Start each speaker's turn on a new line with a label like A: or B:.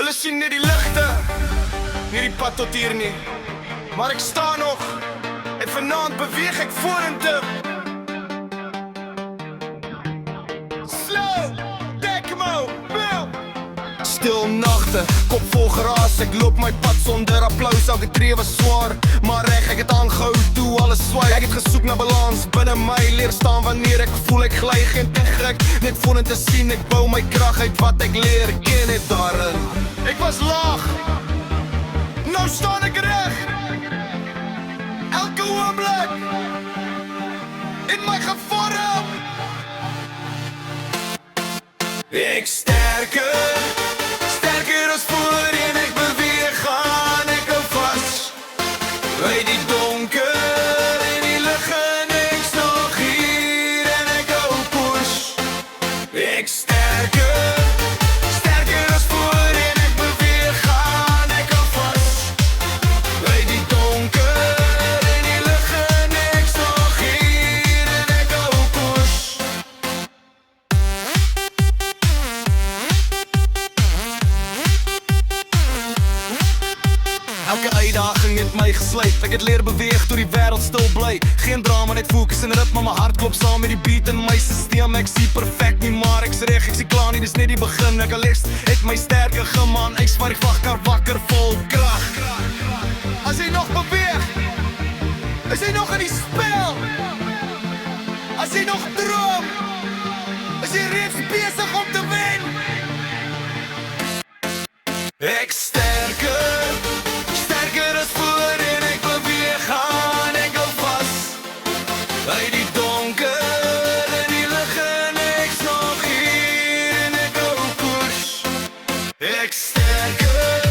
A: Hulle sien net die ligte, nie die pad tot hier nie. Maar ek sta nog, en vanaand beweeg ek vorentoe. Slow, Tecmo, Bill. Stil nagte, kop vol geraas. Ek loop my pad sonder applaus. Elke tree was swaar, maar reg, ek het aangehou toe alles swaai. Ek het gesoek na balans binne my, leer staan wanneer ek voel ek gly. Geen tegek, net vorentoe sien. Ek bou my krag uit wat ek leer, ken het daarin. Ek was laag, nou staan ek reg. Elke oomblik in my gevorm. Ek sterker, sterker as voorheen. Ek beweeg aan, ek hou vas by die donker en die lig en ek's nog hier en ek hou push. Ek sterker, sterker as voorheen. Ek beweeg aan, ek hou vas by die donker en die lig en ek's nog hier en ek hou push. Elke uitdaging het my geslyp. Ek het leer beweeg toe die wêreld stil bly. Geen drama, net fokus en ritme. My hart klop saam met die beat in my systeem. Ek sien perfek nie, maar ek's reg. Ek sien klaar nie, dis net die begin. Ek alex het my sterke geman. Ek's van die wagkar wakker vol krag. As jy nog beweeg, is jy nog in die spel. As jy nog droom, is jy reeds besig om te wen. Ek sterker, sterker as voorheen. Ek beweeg aan, ek hou vas by die donker en die lig en ek's nog hier en ek hou koers. Ek sterker,